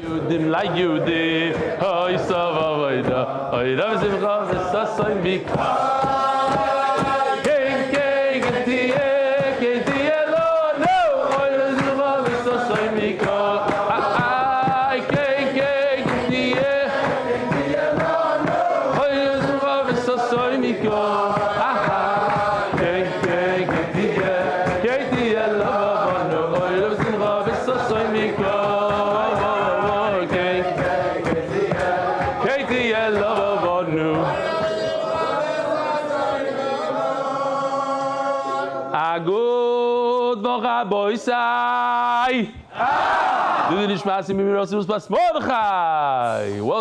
Yudim like Yudim, Hoy Savavoida, Hoy Rav Zimcha V'Sasoy Mikra.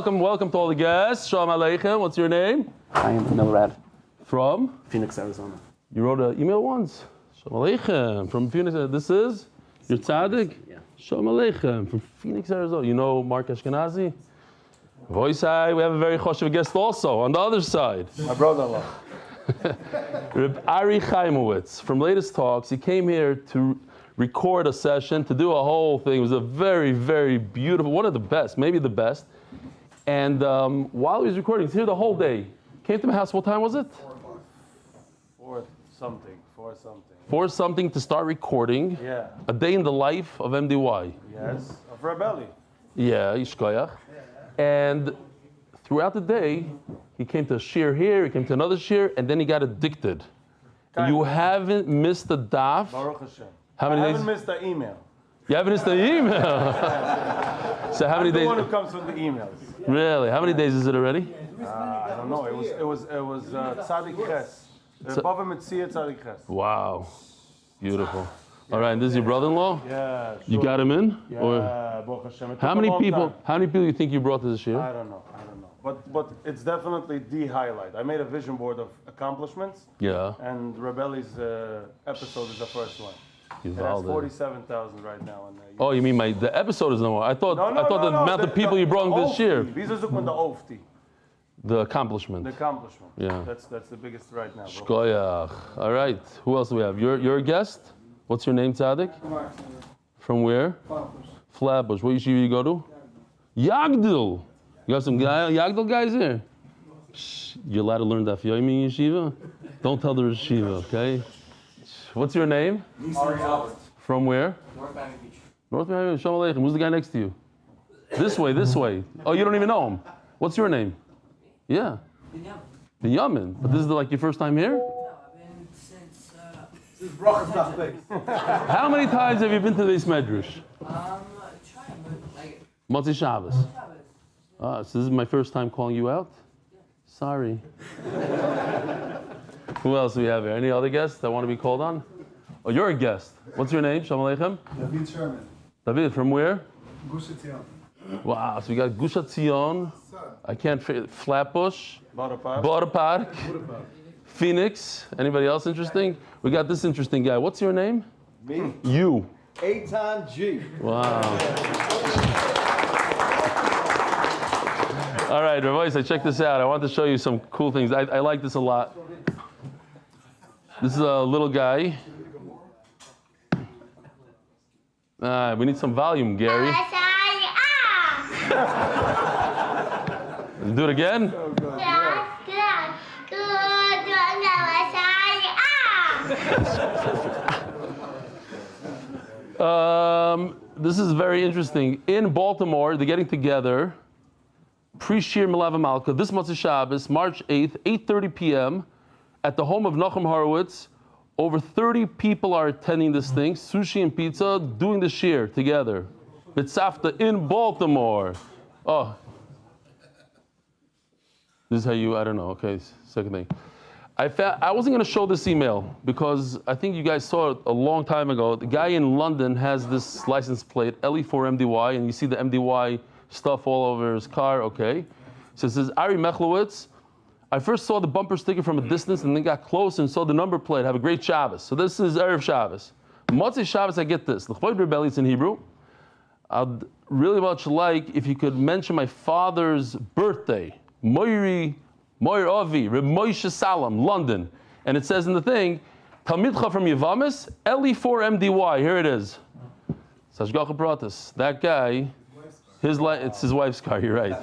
Welcome to all the guests. Shalom Aleichem. What's your name? I am Milrad. From? Phoenix, Arizona. You wrote an email once? Shalom Aleichem. From Phoenix. This is? Your tzaddik? Yeah. Shalom Aleichem. From Phoenix, Arizona. You know Mark Ashkenazi? Voisai. We have a very choshev guest also on the other side. My brother-in-law. Reb Ari Chaimowitz. From Latest Talks, he came here to record a session, to do a whole thing. It was a very, very beautiful, one of the best, maybe the best. And while he was recording, he was here the whole day. Came to my house, what time was it? 4 something to start recording. Yeah. A day in the life of MDY. Yes, of Rebelli. Yeah, Yishkoyach. And throughout the day, he came to a shir here, he came to another shir, and then he got addicted. You haven't missed the daf. Baruch Hashem. How many I days? haven't missed the email. You haven't missed the email? So how many days? The one who comes from the emails. Really? How many days is it already? I don't know. It was Tzadik Ches. Bava Metzia Tzadik Ches. Wow. Beautiful. All right, and this is your brother-in-law? Yeah, sure. You got him in? Yeah, or Baruch Hashem. how many people do you think you brought to this year? I don't know. But it's definitely the highlight. I made a vision board of accomplishments. Yeah. And Rebelli's episode is the first one. It has 47,000 right now. Oh, you mean the episode is no more? I thought the amount of people you brought this year. The accomplishment. The accomplishment. Yeah. That's the biggest right now. Shkoyach. All right. Who else do we have? You're a guest? What's your name, Tzaddik? From where? Flatbush. What yeshiva you go to? Yagdil. You got some Yagdil guys here? You're allowed to learn Daf Yomi in yeshiva? Don't tell the yeshiva, okay? What's your name? Ariel. From where? North Miami Beach. North Miami Beach. Shalom Aleichem. Who's the guy next to you? This way. Oh, you don't even know him. What's your name? Yeah. Binyomin. But this is like your first time here? No, I've been since Rosenfeld. How many times have you been to this medrash? trying, but like Motzi Shabbos. So this is my first time calling you out? Sorry. Who else do we have here? Any other guests that want to be called on? Oh, you're a guest. What's your name? Shalom Aleichem. David Sherman. David, from where? Gush Etzion. Wow, so we got Gush Etzion. I can't forget Flatbush. Border Park. Phoenix. Anybody else interesting? We got this interesting guy. What's your name? Me. You. Eitan G. Wow. All right, Ravois, check this out. I want to show you some cool things. I like this a lot. This is a little guy. We need some volume, Gary. Do it again. This is very interesting. In Baltimore, they're getting together. Pre-Shir Melava Malka, this Motzei Shabbos, March 8th, 8:30 p.m. at the home of Nachum Horowitz. Over 30 people are attending this thing, sushi and pizza, doing the shir together. B'tzafta in Baltimore. Oh. This is how you, I don't know, okay, second thing. I wasn't going to show this email because I think you guys saw it a long time ago. The guy in London has this license plate, LE4MDY, and you see the MDY stuff all over his car, okay. So it says, Ari Mechlowitz. I first saw the bumper sticker from a distance and then got close and saw the number plate. Have a great Shabbos. So this is Erev Shabbos. Motzei Shabbos, I get this. L'chvod Rebelli, it's in Hebrew. I'd really much like if you could mention my father's birthday. Moir Avi, Reb Moshe Salam, London. And it says in the thing, Talmidcha from Yevamis, LE4MDY. Here it is. Sashgacha Pratis. That guy, It's his wife's car, you're right.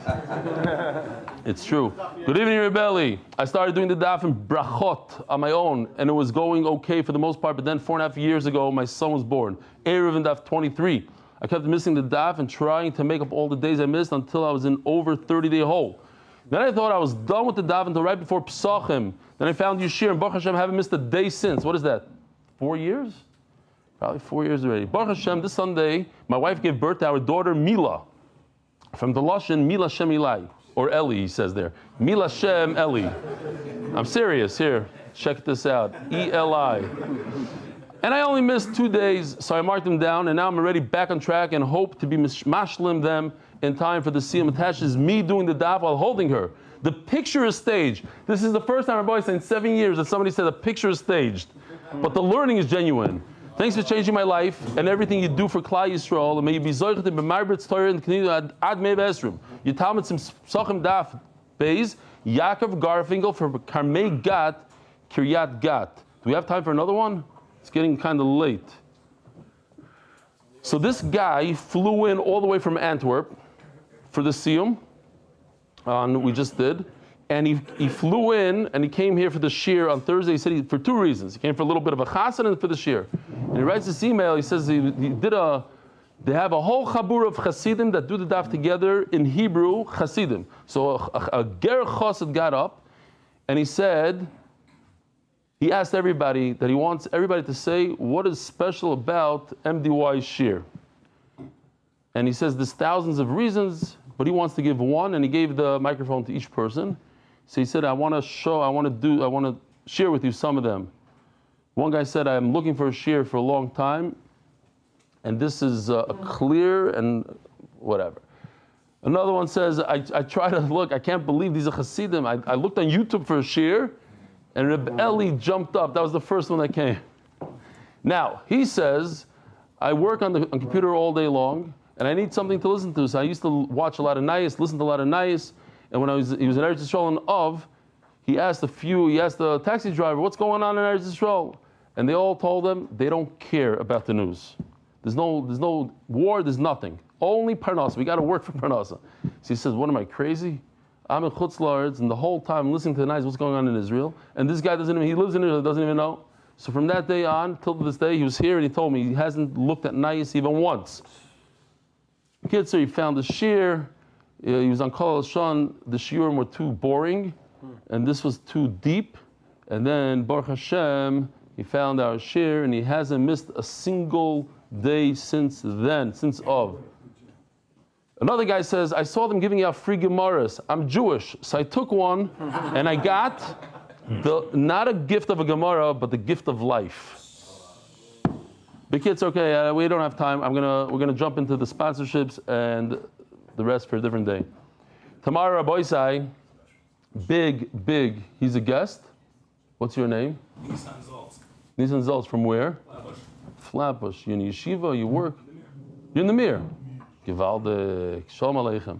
It's true. Good evening, Rebelli. I started doing the daf in brachot on my own, and it was going okay for the most part, but then 4.5 years ago, my son was born. Erev in daf 23. I kept missing the daf and trying to make up all the days I missed until I was in over 30-day hole. Then I thought I was done with the daf until right before Pesachim. Then I found Yeshir, and Baruch Hashem, I haven't missed a day since. What is that? 4 years? Probably 4 years already. Baruch Hashem, this Sunday, my wife gave birth to our daughter Mila. From the Lashon, Mila Shem Eli. Or Eli, he says there. Mila Shem Eli. I'm serious. Here, check this out. E-L-I. And I only missed 2 days, so I marked them down, and now I'm already back on track and hope to be mashlim them in time for the siyum. Attached is me doing the daf while holding her. The picture is staged. This is the first time, Rabbi, in 7 years that somebody said a picture is staged. But the learning is genuine. Thanks for changing my life and everything you do for Klal Yisrael. And may you be zoichet in Margit's Torah and continue ad mei v'esrim. You Talmud some Psachim Daf Beis, Yaakov Garfinkel for Karmei Gat, Kiryat Gat. Do we have time for another one? It's getting kind of late. So this guy flew in all the way from Antwerp for the siyum. We just did. And he flew in and he came here for the shir on Thursday. He said for 2 reasons. He came for a little bit of a chassan and for the shir. And he writes this email. He says they have a whole chabur of chassidim that do the daf together in Hebrew, chassidim. So a ger chassid got up and he said, he asked everybody that he wants everybody to say what is special about MDY shir. And he says there's thousands of reasons, but he wants to give one, and he gave the microphone to each person. So he said, I want to share with you some of them. One guy said, I'm looking for a shir for a long time, and this is a clear and whatever. Another one says, I try to look, I can't believe these are chassidim. I looked on YouTube for a shir, and Reb Eli jumped up. That was the first one that came. Now, he says, I work on computer all day long, and I need something to listen to. So I used to watch a lot of Nayis, listen to a lot of Nayis. And when he was in Eretz Yisrael and Av, he asked the taxi driver, what's going on in Eretz Yisrael? And they all told him they don't care about the news. There's no war, there's nothing. Only Parnassah. We got to work for Parnassah. So he says, what am I, crazy? I'm in Chutz La'aretz, and the whole time listening to the Nayis, what's going on in Israel. And this guy he lives in Israel, doesn't even know. So from that day on, till this day, he was here and he told me he hasn't looked at Nayis even once. Kid, so he found the shir. He was on Kol Hashan. The shiurim were too boring, and this was too deep. And then Baruch Hashem, he found our shir, and he hasn't missed a single day since then, since Av. Another guy says, I saw them giving out free Gemaras. I'm Jewish, so I took one, and I got not a gift of a Gemara, but the gift of life. Big kids, okay, we don't have time. We're gonna jump into the sponsorships and the rest for a different day. Tomorrow, Boisai, big, he's a guest. What's your name? Nissan Zoltz. Nissan Zoltz, from where? Flatbush. You in yeshiva, you work? You're in the Mir. Gewaldig. Shalom Aleichem.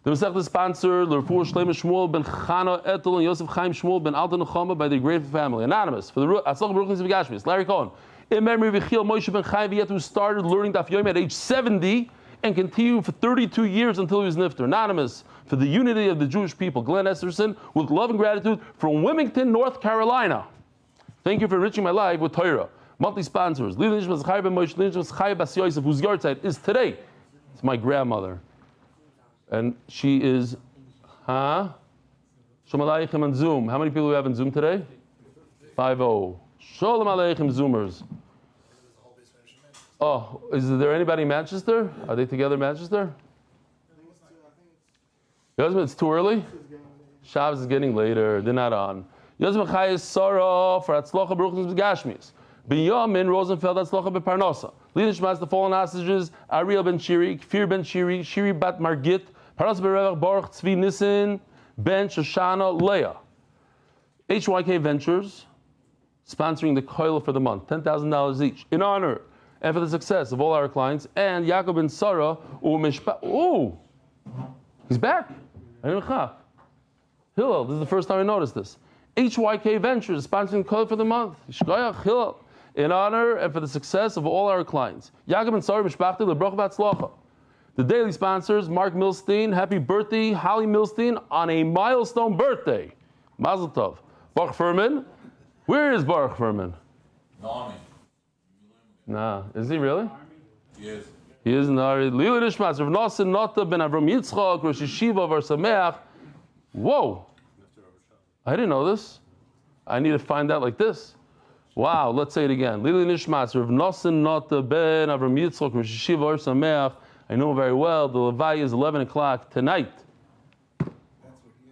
The Masechta sponsor, lirfo Shmuel Ben Chaya Ettel and Yosef Ben Chaya Ben Alte Nechama by the grateful family. Anonymous, for the Hatzlacha, Borachos, ובגשמיות. Larry Cohn. In memory of Yechiel Moshe Ben Chaim, who started learning Daf Yomi at age 70 and continued for 32 years until he was nifter. Anonymous, for the unity of the Jewish people. Glenn Esterson, with love and gratitude from Wilmington, North Carolina. Thank you for enriching my life with Torah. Monthly sponsors, Eli Stefansky Ben Moshe Ben Chaim Yosef, whose yahrzeit is today. It's my grandmother. And she is, Shalom Aleichem on Zoom. How many people do we have on Zoom today? 5-0. Shalom Aleichem Zoomers. Oh, is there anybody in Manchester? Are they together in Manchester? Yosef, it's too early? Shabbos is getting later. They're not on. Yosef Ben Chaya Sara for Hatzlacha, Berukhniyos, ובגשמיות. Binyomin, Rosenfeld, Hatzlacha, Parnassah. Leaders the fallen hostages, Ariel ben Shiri, Kfir ben Shiri, Shiri bat Margit, Parnassah berevach Baruch Tzvi Nissen, Ben Shoshana Leah. HYK Ventures, sponsoring the koil for the month, $10,000 each, in honor and for the success of all our clients. And Yaakov ben Sarah, he's back. Hillel, this is the first time I noticed this. HYK Ventures, sponsoring the koil for the month. Shkoyach Hillel, in honor and for the success of all our clients. Yaakov ben Sarah, Mishpachti, Lebrach Hatzlacha. The daily sponsors, Mark Milstein, happy birthday, Holly Milstein, on a milestone birthday. Mazel tov. Baruch Furman. Where is Baruch Furman? The army. Nah, is he really? He is. He is in the Ariel. Lili Nishmas, Rav Nosson Nota ben Avram Yitzchak, Rosh Yeshiva Var Sameach. Whoa. I didn't know this. I need to find out like this. Wow, let's say it again. Lili Nishmas, Rav Nosson Nota ben Avram Yitzchak, Rosh Yeshiva Var Sameach. I know very well. The Levaya is 11 o'clock tonight.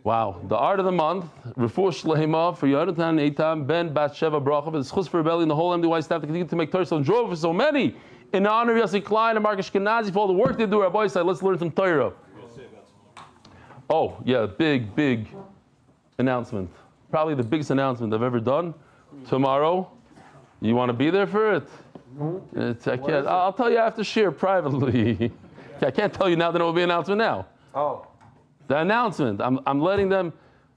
Wow. The art of the month, Refuah Shleima for Yonatan Eitam Ben Bat Sheva Bracha. It's chus for Rebellion, the whole MDY staff to continue to make Torah so enjoyable for so many. In honor of Yossi Klein and Margit Ashkenazi for all the work they do. Rabbi said, let's learn some Torah. Oh, yeah, big announcement. Probably the biggest announcement I've ever done. Tomorrow, you want to be there for it? I can't. I'll tell you after share privately. I can't tell you now, then it will be an announcement now. Oh. The announcement. I'm letting them.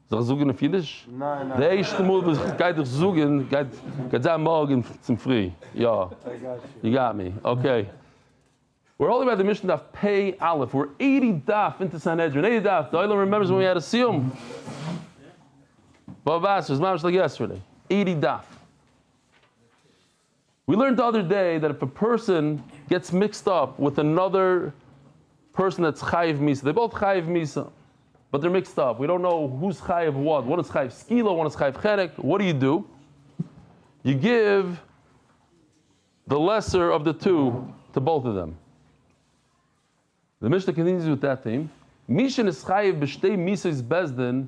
Soll ich sagen auf Jiddisch? Nein. Der erste Mal, geht dich sagen, geht sein morgen zum Früh. Ja. I got You got me. Okay. We're only by the mission Daf Pei Aleph. We're 80 Daf into Sanhedrin. 80 Daf. The Oilam remembers when we had a Siyum. Babas, it's much like yesterday. 80 Daf. We learned the other day that if a person gets mixed up with another person that's chayiv misa, they both chayiv misa, but they're mixed up. We don't know who's chayiv what. One is chayiv skila, one is chayiv chenek. What do? You give the lesser of the two to both of them. The Mishnah continues with that theme. Mishin is chayiv b'shtei misas bezdin.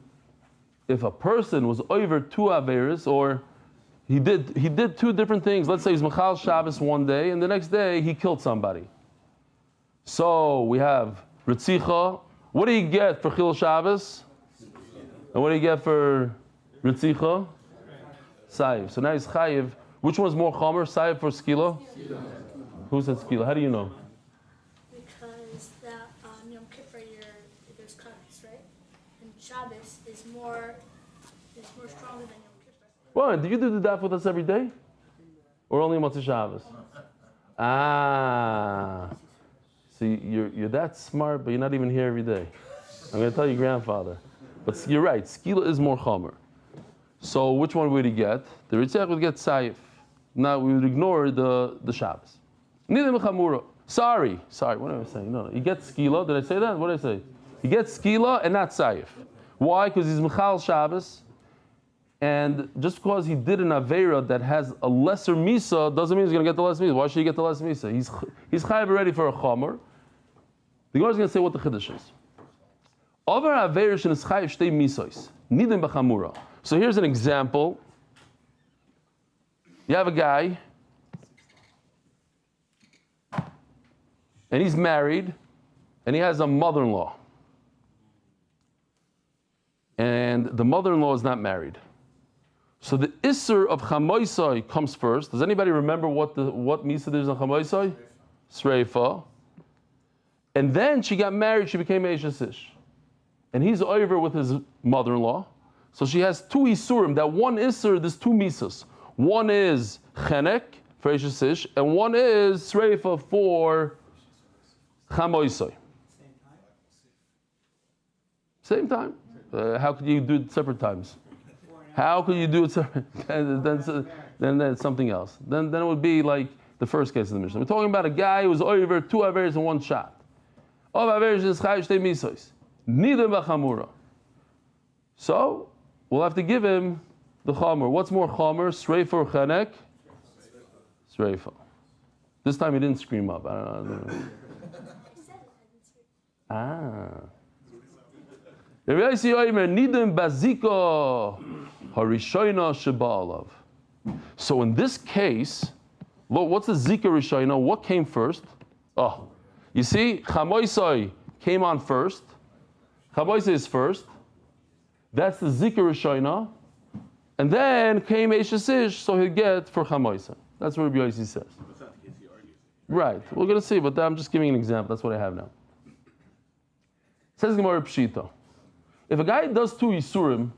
If a person was over two averis, or he did two different things. Let's say he's Mechal Shabbos one day, and the next day he killed somebody. So we have Ritzicha. What do you get for Chil Shabbos? And what do you get for Ritzicha? Sayiv. So now he's Chayiv. Which one's more Chomer? Sayiv or Skila? Who said Skila? How do you know? Because that Yom Kippur there's cuts, right? And Shabbos is more stronger than Yom Kippur. Well, do you do the daf with us every day? Or only Motzei Shabbos? See, you're that smart, but you're not even here every day. I'm going to tell your grandfather. But you're right, Skila is more Chomer. So which one would he get? The Ritzach would get Saif. Now we would ignore the Shabbos. Neither Mechamura. Sorry, what am I saying? No, he gets Skila. Did I say that? What did I say? He gets Skila and not Saif. Why? Because he's Mechal Shabbos. And just because he did an Aveira that has a lesser Misa doesn't mean he's going to get the less Misa. Why should he get the less Misa? He's Chayav already for a Chomer. The Gemara is going to say what the Chiddush is. Over Aveira is Chayav Shtei Misos. Nidim B'Chamura. So here's an example. You have a guy, and he's married, and he has a mother-in-law. And the mother-in-law is not married. So the Isser of Chamoisai comes first. Does anybody remember what Misa there is on Chamoisai? Sreifa. And then she got married, she became Eishes Ish. And he's over with his mother-in-law. So she has two Isurim. That one Isser, there's two Misas. One is Chenek for Eishes Ish, and one is Sreifa for Chamoisai. Same time. How could you do it separate times? How could you do it separate? then it's something else. Then it would be like the first case of the Mishnah. We're talking about a guy who was over two averes in one shot. Of averes is chayiv shtei misos. Neither b'chamura. So we'll have to give him the chamer. What's more chamer? Sreifa or chenek? Sreifa. This time he didn't scream up. I don't know. Rabbi Yossi Omer nidim baziko harishayna sheba'alav. So in this case, look, what's the zika rishayna? What came first? Oh, you see, chamoisai came on first. Chamoisai is first. That's the zika rishayna, and then came Eishes Ish, so he'll get for chamoisai. That's what Rabbi Yossi says. Right, we're going to see, but I'm just giving an example. That's what I have now. Says Gemara Pshita. If a guy does two Yisurim,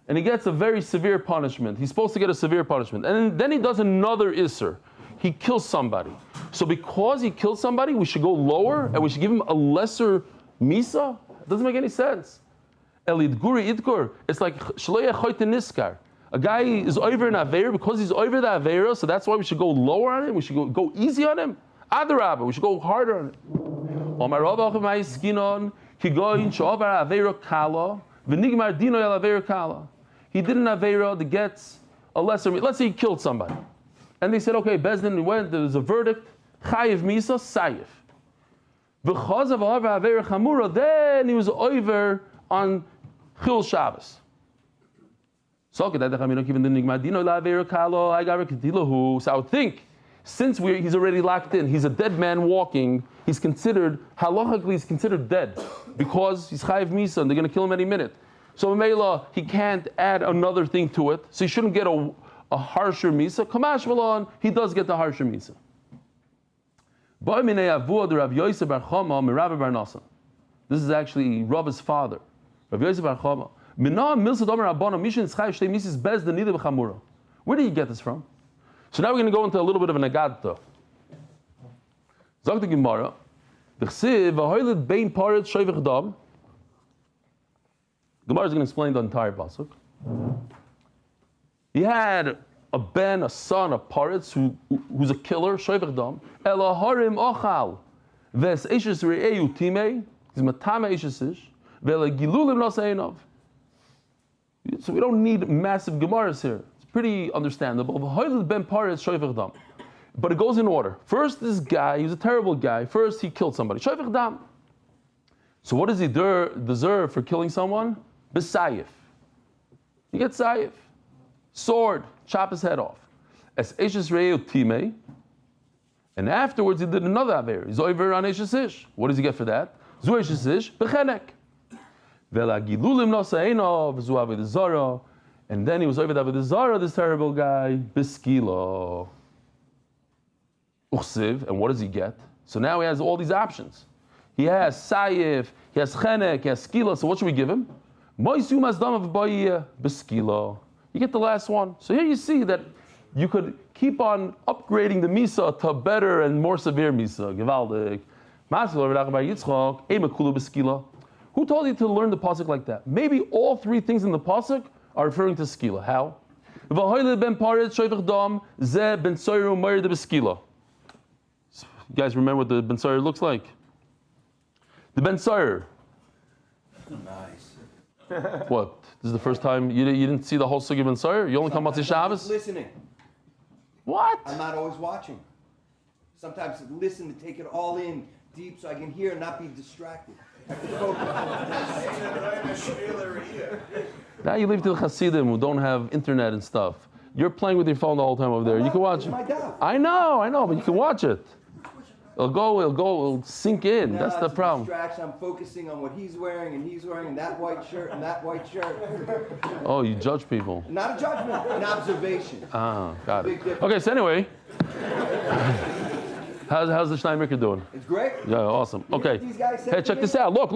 and he gets a very severe punishment, he's supposed to get a severe punishment, and then he does another Isser, he kills somebody. So because he killed somebody, we should go lower and we should give him a lesser misa? It doesn't make any sense. Elid guri idkur. It's like shloya choyte niskar. A guy is over an aveira because he's over the aveira, so that's why we should go lower on him. We should go easy on him. Adarabah, we should go harder on him. He did an aveira that gets a lesser. Let's say he killed somebody, and they said, okay, Bezdin went. There was a verdict. Chayiv misa sayif. Because of aveira chamura, then he was over on Chil Shabbos. So I would think, since he's already locked in, he's a dead man walking, he's considered, halachically he's considered dead, because he's chayiv misa and they're going to kill him any minute. So Mela, he can't add another thing to it, so he shouldn't get a harsher misa. Kamash Valon, he does get the harsher misa. This is actually Rab's father, Rav Yosef Ben Chaya Sara. Where did you get this from? So now we're going to go into a little bit of an agadta. Zog the Gemara, Gemara is going to explain the entire pasuk. He had a son of Paritz who's a killer, Shoivach Dam. Elaharim ochal ves eshes re'eu timei. He's matame eshes vela gilulim naseinov. So we don't need massive Gemaras here. It's pretty understandable. Ben Paritz Shoivach Dam. But it goes in order. First, this guy, he's a terrible guy. First, he killed somebody. Shoivach Dam. So what does he deserve for killing someone? B'sayif. He gets sayif. Sword. Chop his head off. As Eshes Re'eu Timei. And afterwards he did another aver. He's over on Eshes Ish. What does he get for that? Zu Eshes Ish. B'chenek. Vela gilulim nosa'enov. Zu Avodah Zarah. And then he was over the Avodah Zarah, this terrible guy. B'skilo. Uchsiv. And what does he get? So now he has all these options. He has sayif, he has chenek, he has skila. So what should we give him? You get the last one. So here you see that you could keep on upgrading the misa to better and more severe misa. Gewaldig. Who told you to learn the pasuk like that? Maybe all three things in the pasuk are referring to skila. How? You guys remember what the Ben Sayer looks like? The Ben Sayer. Nice. What? This is the first time you didn't see the whole Sugi Ben Sayer? You only come out to Shabbos? Listening. What? I'm not always watching. Sometimes listen to take it all in deep so I can hear and not be distracted. I can focus. Now you leave to the Hasidim who don't have internet and stuff. You're playing with your phone the whole time over there. You can watch it. My dad. I know, but you can watch it. It'll sink in. Now That's the problem. Distraction. I'm focusing on what he's wearing and that white shirt and that white shirt. Oh, you judge people. Not a judgment, an observation. Ah, got Big it. difference. Okay, so anyway. How's the Steinmaker doing? It's great. Yeah, awesome. Okay. These guys said Hey, to check me- this out. Look.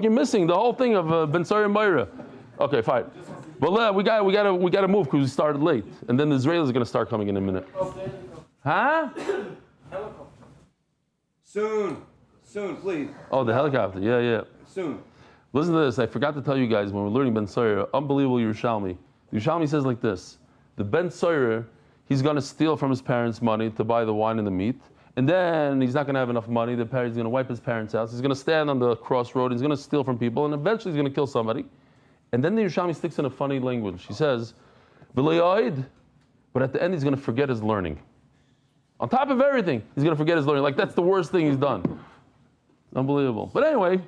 You're missing the whole thing of Ben Sayer and Moira. Okay, fine. But we got to move because we started late, and then the Israelis are going to start coming in a minute. Huh? Soon, please. Oh, the helicopter. Yeah. Soon. Listen to this. I forgot to tell you guys when we're learning Ben Sayer, unbelievable Yerushalmi. The Yerushalmi says like this: the Ben Sayer, he's going to steal from his parents' money to buy the wine and the meat, and then he's not going to have enough money. The parents going to wipe his parents' house. He's going to stand on the crossroad. He's going to steal from people, and eventually he's going to kill somebody. And then the Yerushalmi sticks in a funny language. He says, "V'lo'yoid," but at the end he's going to forget his learning. On top of everything, he's going to forget his learning. Like that's the worst thing he's done. Unbelievable. But anyway,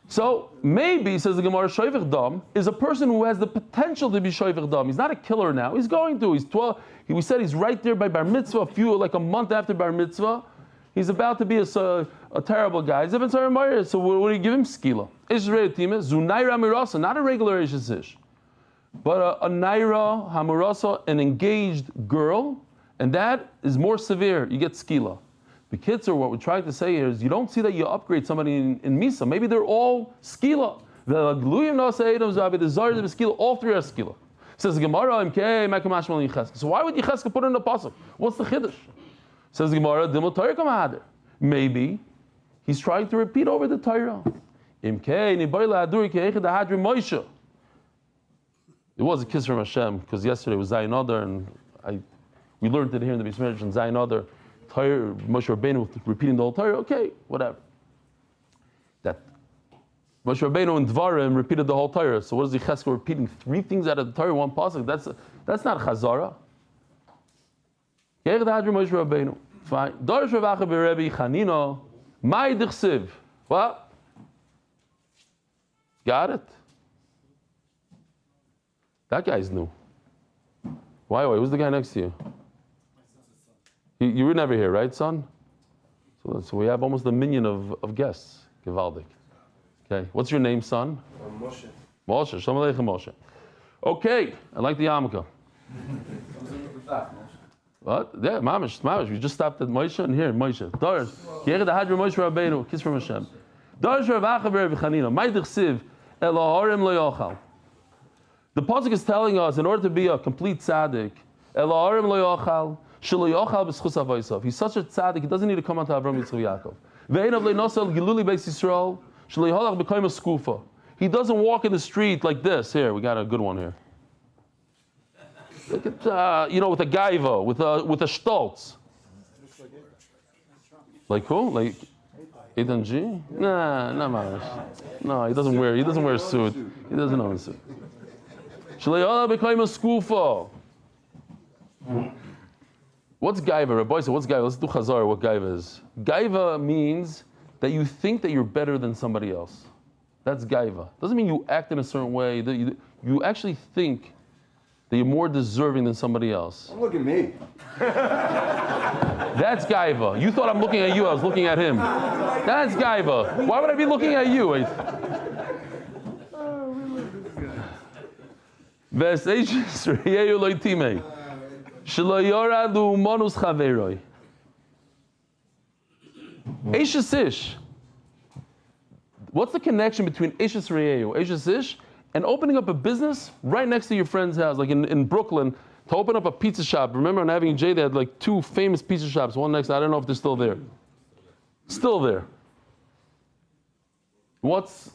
so maybe, says the Gemara, Shoivach Dam is a person who has the potential to be Shoivach Dam. He's not a killer now. He's going to. He's 12. We said he's right there by Bar Mitzvah, like a month after Bar Mitzvah. He's about to be a terrible guy. He's even Sarah Meyer. So what do you give him? Skila. Israel Tima, Zunaira Mirasa, not a regular Ishish, but a Naira Hamurasa, an engaged girl, and that is more severe. You get Skila. The kids are what we're trying to say here is you don't see that you upgrade somebody in Misa. Maybe they're all Skila. All three are Skila. Says the Gemara, so why would Yecheskel put in the pasuk? What's the chiddush? Says the Gemara, Dimel Torah Kamahader. Maybe he's trying to repeat over the Torah. It was a kiss from Hashem, because yesterday was Zayin Adar, and we learned it here in the Bismarck and Zayin Adar. Torah, Moshe Rabbeinu repeating the whole Torah. Okay, whatever. That Moshe Rabbeinu and Dvarim repeated the whole Torah. So what is Yecheskel repeating 3 things out of the Torah, 1 pasuk? That's not Chazara. Moshe Rabbeinu. Fine. Darish Ravacha b'Rebbe Chanina. Mai dichsiv. What? Got it? That guy's new. Why? Who's the guy next to you? You were never here, right, son? So we have almost a minion of guests. Gewaldig. Okay. What's your name, son? Moshe. Moshe. Shalom Aleichem, Moshe. Okay. I like the yarmulke. What? Yeah, mamish. We just stopped at Moshe and here, Moshe. Darish. Ki'ered ha'adra Moshe Rabbeinu. Kiss from Hashem. Darish Ravacha b'Rebbe Chanina. Mai dichsiv el ha'orim lo yochal. The pasuk is telling us, in order to be a complete tzaddik, el ha'orim lo yochal, shelo yochal b'schus avosav. He's such a tzaddik, he doesn't need to come onto Avram Yitzchak Yaakov. Ve'einav le'nosel giluli beis Yisrael, shelo yholach b'koyim skufa. He doesn't walk in the street like this. Here, we got a good one here. Look at, with a gaiva, with a stoltz. Like who? Like Ethan G? Nah, not much. No, he doesn't wear a suit. He doesn't own a suit. Shleiyala became a skufa. What's gaiva? Rabbi said, what's gaiva? Let's do chazar. What gaiva is? Gaiva means that you think that you're better than somebody else. That's gaiva. Doesn't mean you act in a certain way. That you actually think that you're more deserving than somebody else. Don't look at me. That's gaiva. You thought I'm looking at you, I was looking at him. That's gaiva. Why would I be looking at you? What's the connection between Eishes Re'eyu, Eishes Ish, and opening up a business right next to your friend's house, like in Brooklyn, to open up a pizza shop? Remember on Avenue J, they had like 2 famous pizza shops, one next, I don't know if they're still there. Still there. What's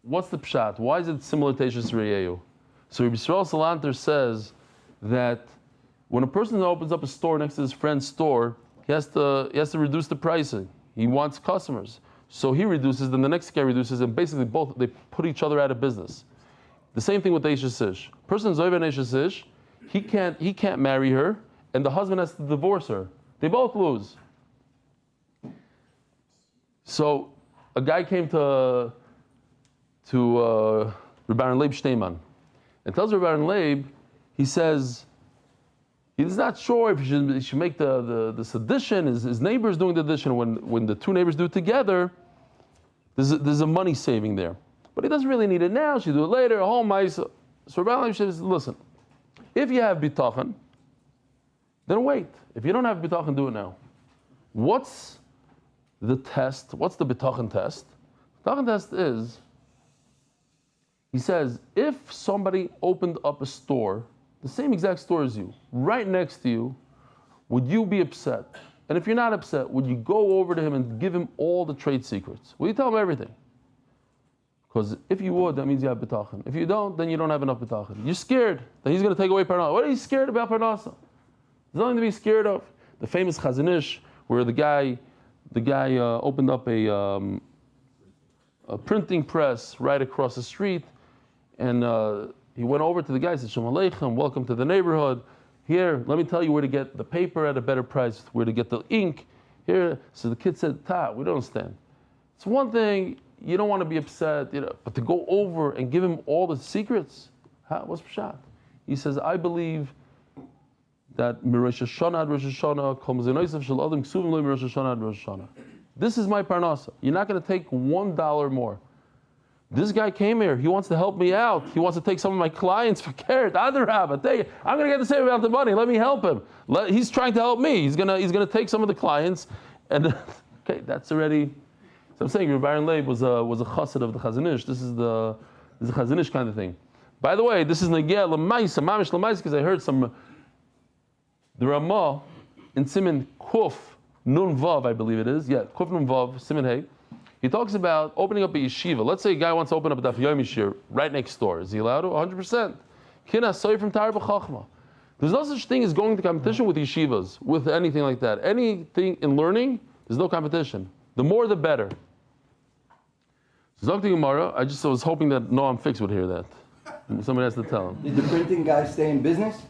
the pshat? Why is it similar to Eishes Re'eyu? So Rabbi Yisrael Salanter says that when a person opens up a store next to his friend's store, he has to reduce the pricing. He wants customers. So he reduces, then the next guy reduces, and basically both, they put each other out of business. The same thing with Eishes Ish. Person Zoyven Eishes Ish, he can't marry her, and the husband has to divorce her. They both lose. So a guy came to Rabbi Leib Steinman and tells Rabbi Leib, he says, he's not sure if he should make the addition. His neighbor's doing the addition. When the 2 neighbors do it together, there's a money saving there. But he doesn't really need it now. She do it later. So Rabbi Leib says, listen, if you have bitachon, then wait. If you don't have bitachon, do it now. What's the test? What's the bitachon test? The bitachon test is, he says, if somebody opened up a store, the same exact store as you, right next to you, would you be upset? And if you're not upset, would you go over to him and give him all the trade secrets? Will you tell him everything? Because if you would, that means you have bitachon. If you don't, then you don't have enough bitachon. You're scared that he's going to take away Parnassah. What are you scared about Parnassah? There's nothing to be scared of. The famous Chazon Ish, where the guy opened up a printing press right across the street, and he went over to the guy and said, Shalom Aleichem, welcome to the neighborhood. Here, let me tell you where to get the paper at a better price, where to get the ink. Here, so the kid said, we don't understand. It's one thing, you don't want to be upset, but to go over and give him all the secrets, what's pshat? He says, I believe that Rosh Hashanah ad Rosh Hashanah comes in Yosef shel Adam ksuvim lo Rosh Hashanah ad Rosh Hashanah. This is my Parnassah. You're not going to take $1 more. This guy came here. He wants to help me out. He wants to take some of my clients for carrot. I'm going to get the same amount of money. Let me help him. He's trying to help me. He's gonna take some of the clients, and okay, that's already. So I'm saying Rabbi Leib was a chassid of the Chazon Ish. This is the Chazon Ish kind of thing. By the way, this is Negeh L'Maisa, Mamish L'Maisa, because I heard the Ramah in Siman Kuf Nun Vav, I believe it is. Yeah, Kuf Nun Vav, Siman Hey. He talks about opening up a yeshiva. Let's say a guy wants to open up a Daf Yomi shir right next door. Is he allowed to? 100%. Kina soy from Torah b'chachma. There's no such thing as going to competition with yeshivas, with anything like that. Anything in learning, there's no competition. The more, the better. So Dr. Gemara, I just was hoping that Noam Fix would hear that. Somebody has to tell him. Did the printing guy stay in business?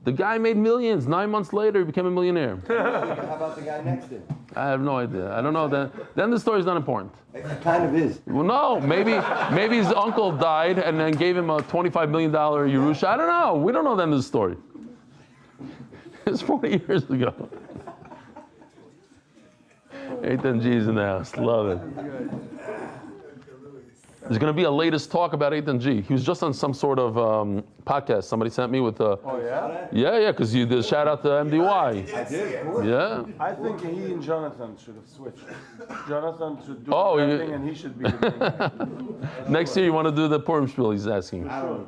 The guy made millions. 9 months later, he became a millionaire. How about the guy next to him? I have no idea. I don't know. Then the story's not important. It kind of is. Well, no. Maybe his uncle died and then gave him a $25 million Yerusha. I don't know. We don't know the end of the story. It's 40 years ago. 810 G's in the house. Love it. There's going to be a latest talk about 810G. He was just on some sort of podcast somebody sent me with. Oh yeah? Yeah, because you did shout out to MDY. I did, of course. Yeah. I think he and Jonathan should have switched. Jonathan should do Oh, the you- thing and he should be the main. Next year you want to do the Purim spiel, he's asking. I don't.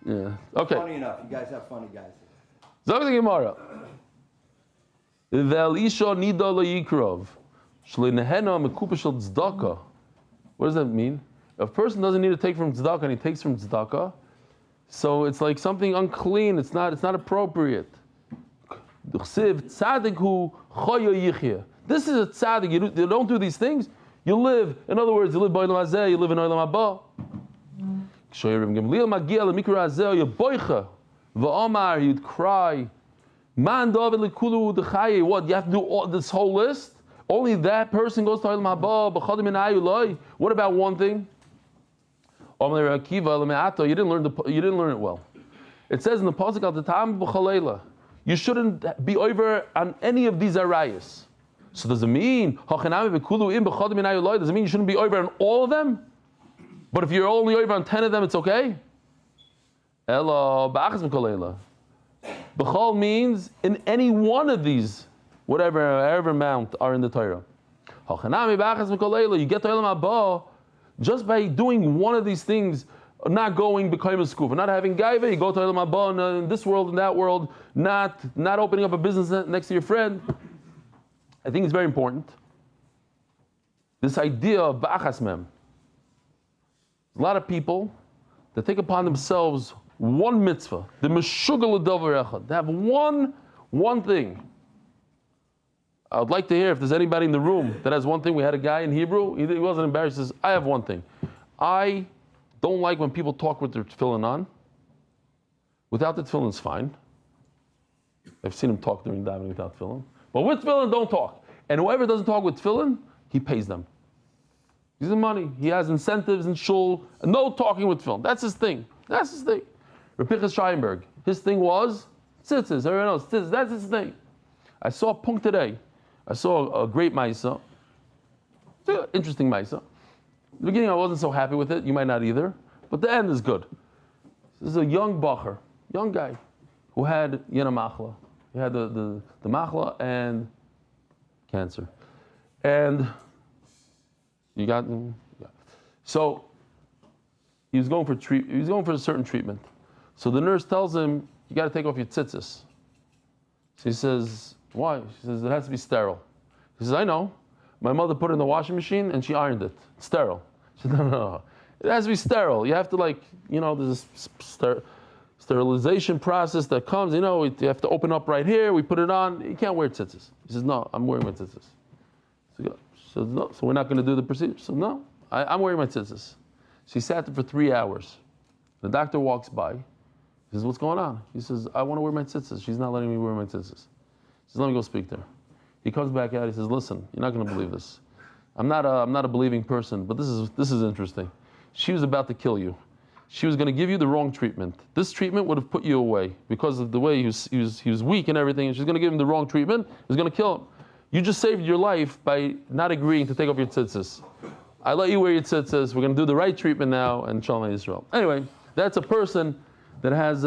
Yeah. Okay. Funny enough, you guys have funny guys. Zog the Gemara. Vel isha nida leyikrov. Shlenehena mekupa shel tzedakah. What does that mean? If a person doesn't need to take from tzedakah and he takes from tzedakah, so it's like something unclean. It's not appropriate. This is a tzaddik. You don't do these things. You live. In other words, you live by Olam Hazeh. You live in Olam Haba. You'd cry. What? You have to do this whole list? Only that person goes to Olam Haba. What about one thing? You didn't learn it well. It says in the pasuk Al Tatam b'chalela, you shouldn't be over on any of these arayas. So does it mean does it mean you shouldn't be over on all of them? But if you're only over on 10 of them, it's okay? Ela b'achas b'chalela. B'chal means in any one of these, whatever amount are in the Torah. You get to Olam Haba just by doing one of these things, not going becoming a skufa, not having gaiva. You go to Olam Haba in this world, in that world, not opening up a business next to your friend. I think it's very important. This idea of ba'achas mem. A lot of people that take upon themselves one mitzvah, the meshugal l'davar echad, they have one thing. I would like to hear if there's anybody in the room that has one thing. We had a guy in Hebrew, he wasn't embarrassed, he says, I have one thing. I don't like when people talk with their tefillin on. Without the tefillin, it's fine. I've seen him talk during davening without tefillin. But with tefillin, don't talk. And whoever doesn't talk with tefillin, he pays them. He's the money. He has incentives in shul. No talking with tefillin. That's his thing. Rapichas Scheinberg, his thing was tzitzis. Everyone knows tzitzis. That's his thing. I saw a punk today. I saw a great Maisa. It's an interesting Maisa. In the beginning, I wasn't so happy with it. You might not either. But the end is good. This is a young bacher, young guy, who had Yana Machla. He had the Machla and cancer. And you got him. Yeah. So he was going for a certain treatment. So the nurse tells him, you got to take off your tzitzis. So he says, why? She says, it has to be sterile. He says, I know. My mother put it in the washing machine and she ironed it. It's sterile. She said, no. It has to be sterile. You have to there's a sterilization process that comes, you have to open up right here. We put it on. You can't wear tzitzis. He says, no, I'm wearing my tzitzis. So no, so we're not going to do the procedure. So no, I'm wearing my tzitzis. She sat there for 3 hours. The doctor walks by. He says, what's going on? He says, I want to wear my tzitzis. She's not letting me wear my tzitzis. He says, let me go speak to her. He comes back out. He says, listen, you're not going to believe this. I'm not a believing person, but this is interesting. She was about to kill you. She was going to give you the wrong treatment. This treatment would have put you away because of the way he was weak and everything. And she's going to give him the wrong treatment. It was going to kill him. You just saved your life by not agreeing to take off your tzitzis. I let you wear your tzitzis. We're going to do the right treatment now, and Shalom Yisrael. Anyway, that's a person that has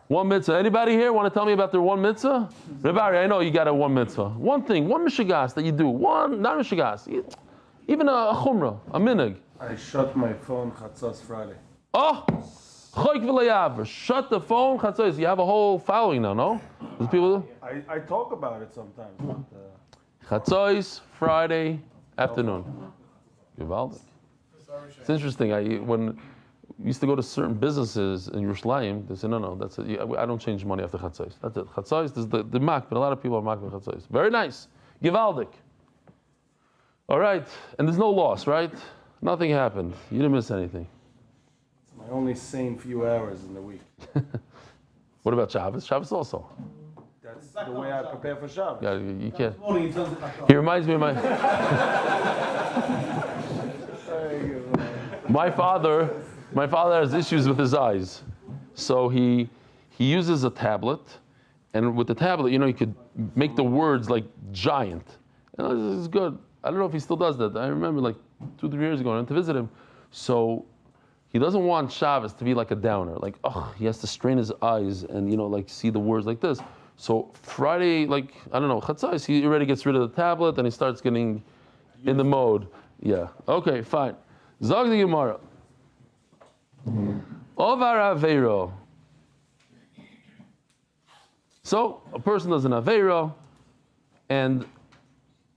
one mitzvah. Anybody here want to tell me about their one mitzvah? Rebari, I know you got a one mitzvah. One thing, one mishigas that you do. One, not mishigas. Even a chumrah, a minig. I shut my phone Chatzos Friday. Oh! Shut the phone. Chatzos. You have a whole following now, no? There's people. I talk about it sometimes. But, Chatzos, Friday afternoon. Gewaldig. It's interesting. When we used to go to certain businesses in Yerushalayim, they said, no, that's it. I don't change money after Chatzos. That's it. Chatzos is the mak, but a lot of people are mak with Chatzos. Very nice. Gewaldig. All right, and there's no loss, right? Nothing happened. You didn't miss anything. it's my only sane few hours in the week. What about Shabbos? Shabbos also. That's the way I prepare for Shabbos. Yeah, you can't. He reminds me of my father. My father has issues with his eyes, so he uses a tablet, and with the tablet, you could make the words like giant. And this is good. I don't know if he still does that. I remember like 2-3 years ago, I went to visit him. So he doesn't want Shabbos to be like a downer. Like, he has to strain his eyes and, like see the words like this. So Friday, like, I don't know, Chatzos, he already gets rid of the tablet and he starts getting in the mode. Yeah. Okay, fine. Zog the Gemara. Ovar Aveiro. So a person does an Aveiro and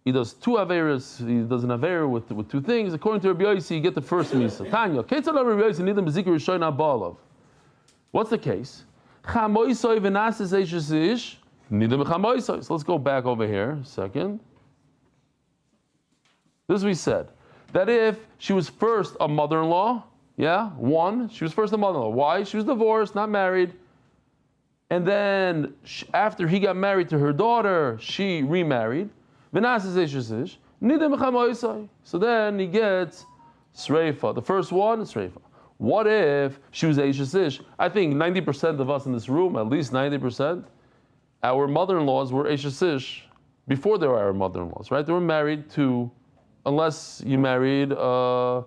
he does 2 Aveiros. He does an Aveiro with 2 things. According to Rabbi Yossi, you get the first Misa. Tanya, what's the case? So let's go back over here a second. This we said. That if she was first a mother-in-law, she was first a mother-in-law. Why? She was divorced, not married. And then after he got married to her daughter, she remarried. So then he gets Sreifa. The first one is Sreifa. What if she was Eishes Ish? I think 90% of us in this room, at least 90%, our mother-in-laws were Eishes Ish before they were our mother-in-laws, right? They were married to, unless you married a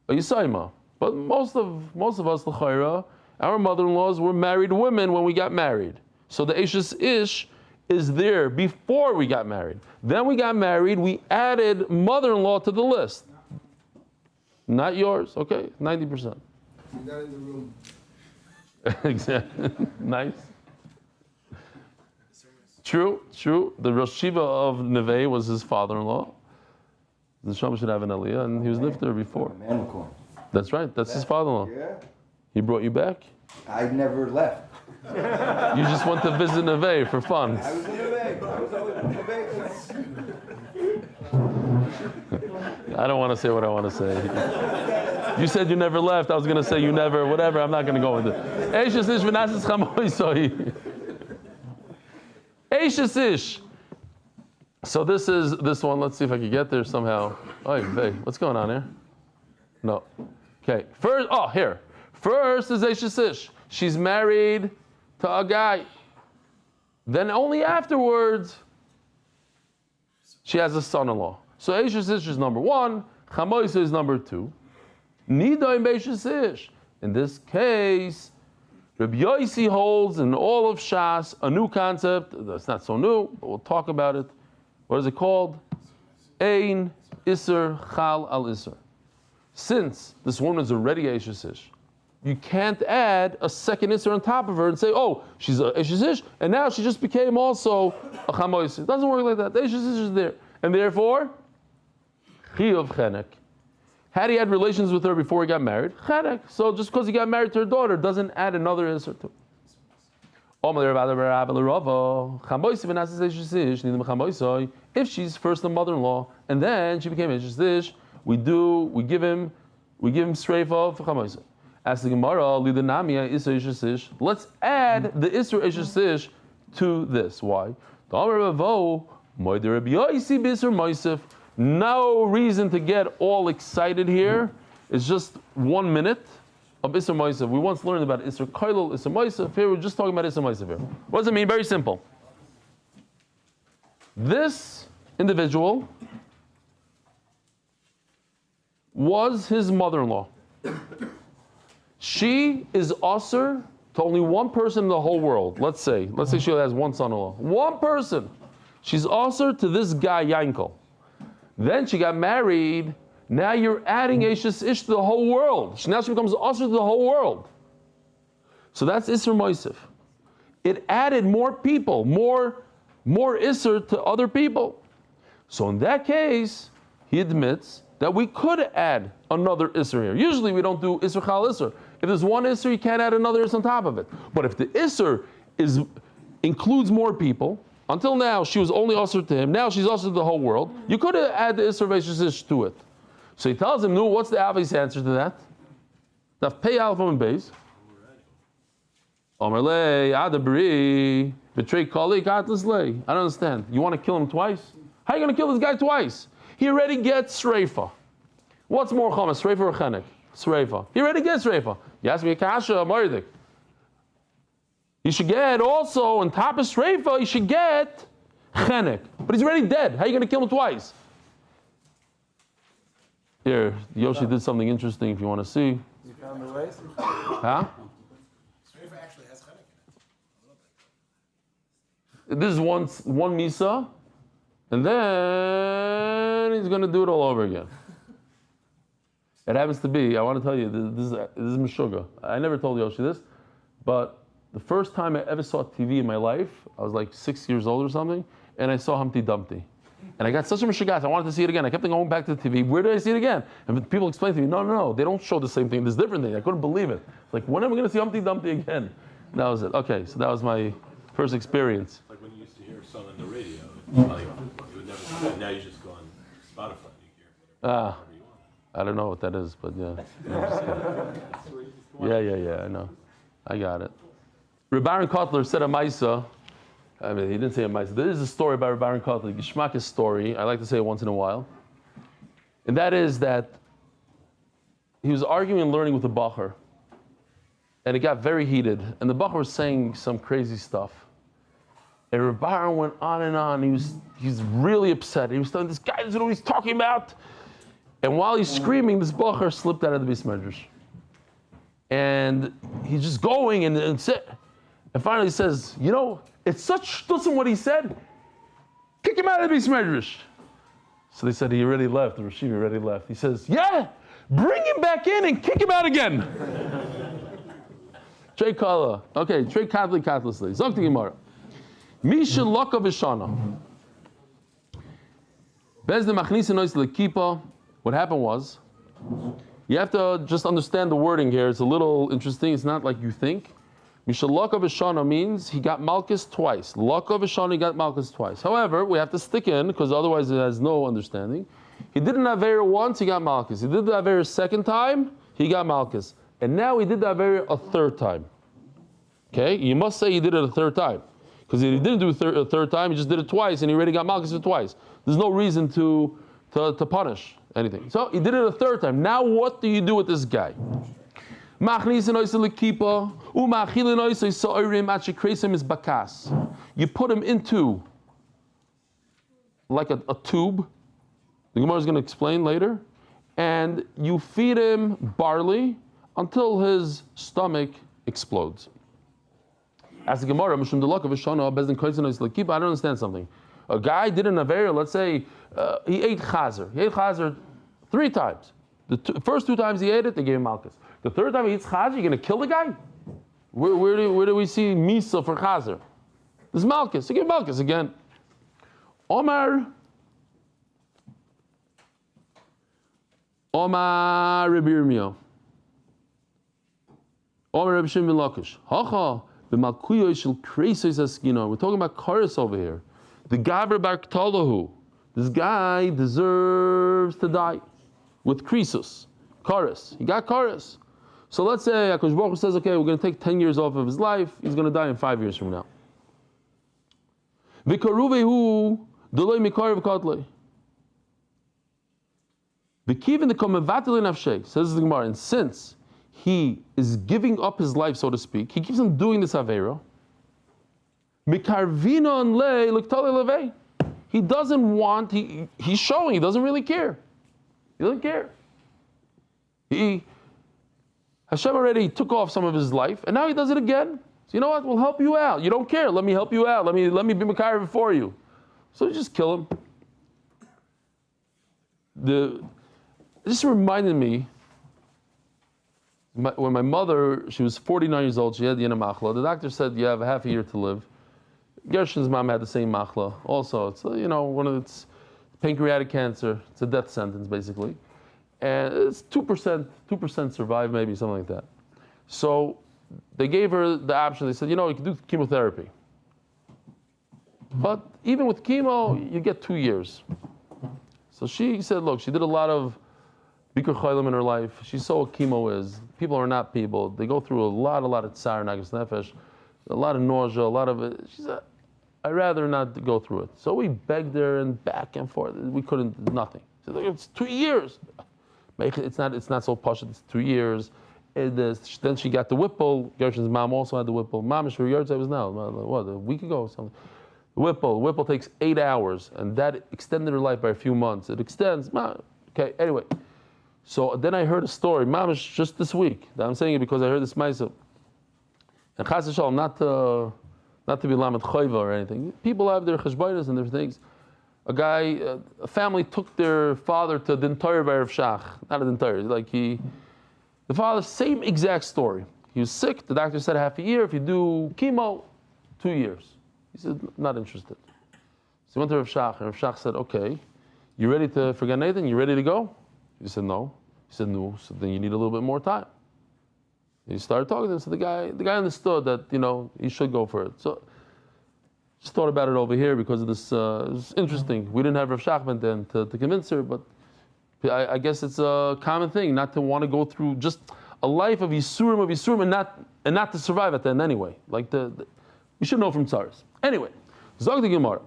Yisayma. But most of us, l'chayra, our mother-in-laws were married women when we got married. So the Eishes Ish is there before we got married. Then we got married, we added mother-in-law to the list. Not yours, okay, 90%. Not in the room. Exactly, nice. True. The Rosh Shiva of Neve was his father-in-law. The Shama should have an Aliyah, and he was nifter before. Cohn. That's right, that's his father-in-law. Yeah. He brought you back? I never left. You just went to visit Neve for fun. I was in Neve. I was always in Neve. I don't want to say what I want to say. You said you never left. I was going to say you never, whatever. I'm not going to go with it. Eishes ish v'nasis chamoisoi. Eishes ish. So this one. Let's see if I can get there somehow. Oy vey. What's going on here? No. Okay. Here. First is Eishes ish. She's married to a guy. Then only afterwards, she has a son-in-law. So Eishes ish is number 1. Chamoisa is number 2. Nidoim Beishes ish. In this case, Rabbi Yossi holds in all of Shas a new concept. That's not so new, but we'll talk about it. What is it called? Ein Isser Chal al Isser. Since this woman is already Eishes ish, you can't add a second Isser on top of her and say, she's a Eishes ish, and now she just became also a Chamoisa. It doesn't work like that. The Eishes ish is there. And therefore, Chiyuv Chenek. Had he had relations with her before he got married? Chenek. So just because he got married to her daughter doesn't add another Isser to it. If she's first the mother-in-law and then she became Eishes ish, we give him Sreifa for Chamoisa. As the Gemara, Lidanamia Isser Eishes ish. Let's add the Isser Eishes ish to this. Why? No reason to get all excited here. It's just 1 minute of Isser Mosef. We once learned about Isser Koilel, Isser Mosef. Here we're just talking about Isser Mosef here. What does it mean? Very simple. This individual was his mother-in-law. She is usher to only one person in the whole world. Let's say she has one son-in-law. One person. She's usher to this guy Yankel. Then she got married. Now you're adding Eishes ish to the whole world. Now she becomes usher to the whole world. So that's Isser Moisef. It added more people, more Isser to other people. So in that case, he admits that we could add another Isser here. Usually we don't do Isser Chal Isser. If there's one Isser, you can't add another Isser on top of it. But if the Isser includes more people, until now she was only Isser to him, now she's Isser to the whole world, you could add the Isser Veishisish to it. So he tells him, no, what's the obvious answer to that? Daf Pei Aleph Amud Beis. Omerlei Adabri betray Kali Katlaslei. I don't understand. You want to kill him twice? How are you going to kill this guy twice? He already gets Sreifa. What's more chamas, Sreifa or Chenek? Sreifa. He already gets Sreifa. You ask me a kasha, Margit. You should get also, on top of Sreifa, you should get Chenek. But he's already dead. How are you going to kill him twice? Here, Yoshi did something interesting if you want to see. You found the ways? Huh? Sreifa actually has chenek in it. This is one Misa, and then he's going to do it all over again. It happens to be, I want to tell you, this is Meshuggah. I never told Yoshi this, but the first time I ever saw TV in my life, I was like 6 years old or something, and I saw Humpty Dumpty. And I got such a Meshuggah, I wanted to see it again. I kept going back to the TV. Where did I see it again? And people explained to me, no, they don't show the same thing. There's different things. I couldn't believe it. Like, when am I going to see Humpty Dumpty again? That was it. Okay, so that was my first experience. Like when you used to hear a song on the radio, like, you would never see that. Now you just go on Spotify and you hear whatever you want. I don't know what that is, but yeah. Yeah, I know. I got it. Reb Aaron Kotler said a Maisa. I mean, he didn't say a Maisa. There is a story by Reb Aaron Kotler, Gishmak's story. I like to say it once in a while. And that is that he was arguing and learning with a Bacher. And it got very heated. And the Bacher was saying some crazy stuff. And Reb Aaron went on and on. He was really upset. He was telling this guy doesn't know what he's talking about. And while he's screaming, this Bacher slipped out of the Beis Medrash. And he's just going and finally he says, you know, it's such shtutzim what he said. Kick him out of the Beis Medrash. So they said he already left. The Rashiv already left. He says, yeah, bring him back in and kick him out again. Trey Kala. Okay, Trey Katli Katlisli. Zok the Gemara. Misha Loka Vishana. Bez the Machnisa Nois Lekipa. What happened was, you have to just understand the wording here. It's a little interesting. It's not like you think. Misha Loka Vishana means he got Malchus twice. Loka Vishana, he got Malchus twice. However, we have to stick in, because otherwise it has no understanding. He did an Avera once, he got Malchus. He did the Avera a second time, he got Malchus. And now he did the Avera a third time. Okay? You must say he did it a third time. Because if he didn't do it a third time, he just did it twice, and he already got Malchus for twice. There's no reason to punish anything. So he did it a third time. Now what do you do with this guy? You put him into like a tube. The Gemara is going to explain later. And you feed him barley until his stomach explodes. As the Gemara, I don't understand something. A guy did an Avera, let's say he ate chazer. He ate chazer 3 times. The first 2 times he ate it, they gave him Malchus. The third time he eats chazer, you're going to kill the guy? Where do we see Misa for chazer? This is Malchus. So give Malchus again. Omar Rabbi Yirmiyah. Omar Rabbi Shimon ben Lakish. Hacha b'malkuyo shel kreisos askina. We're talking about Karis over here. The Gabra bar Ktalahu. This guy deserves to die with krisos. Karis. He got Karis. So let's say HaKadosh Baruch Hu says, okay, we're going to take 10 years off of his life. He's going to die in 5 years from now. V'karuvehu deloi mikarev katlei. V'kivin the komevatel nafshei, says the Gemara, and since he is giving up his life, so to speak, he keeps on doing this avera. Mikarvina on lei l'ktale levei. He doesn't want. He's showing. He doesn't really care. He doesn't care. Hashem already took off some of his life, and now he does it again. So you know what? We'll help you out. You don't care. Let me help you out. Let me be Makarev for you. So you just kill him. This reminded me When my mother, she was 49 years old, she had the machla. The doctor said you have a half a year to live. Gershon's mom had the same machla. Also, it's it's pancreatic cancer. It's a death sentence basically, and it's 2% survive, maybe something like that. So they gave her the option. They said, you can do chemotherapy, but even with chemo, you get 2 years. So she said, look, she did a lot of bikur chaylim in her life. She saw what chemo is. People are not people. They go through a lot of tsar, nagas nefesh, a lot of nausea, a lot of it. She said, I'd rather not go through it. So we begged her and back and forth. We couldn't, nothing. She said, it's 2 years. It's not so posh, it's 2 years. Then she got the Whipple. Gershon's mom also had the Whipple. Mom, her yard was now, what, a week ago or something. The Whipple takes 8 hours, and that extended her life by a few months. It extends, okay, anyway. So then I heard a story, mamish, just this week. I'm saying it because I heard this ma'aseh. And chas v'shalom, not to be lamed choiva or anything. People have their cheshbonos and their things. A family took their father to Din Torah by Rav Shach. Not a Din Torah, the father, same exact story. He was sick, the doctor said half a year. If you do chemo, 2 years. He said, not interested. So he went to Rav Shach, and Rav Shach said, okay, you ready to forget Nathan? You ready to go? He said, no. He said, no. So then you need a little bit more time. He started talking to him. So the guy understood that, he should go for it. So just thought about it over here because of this. It was interesting. We didn't have Rav Shachman then to convince her, but I guess it's a common thing not to want to go through just a life of Yisurim and not to survive at the end anyway. Like we should know from Tzaras. Anyway, Zog the Gemara.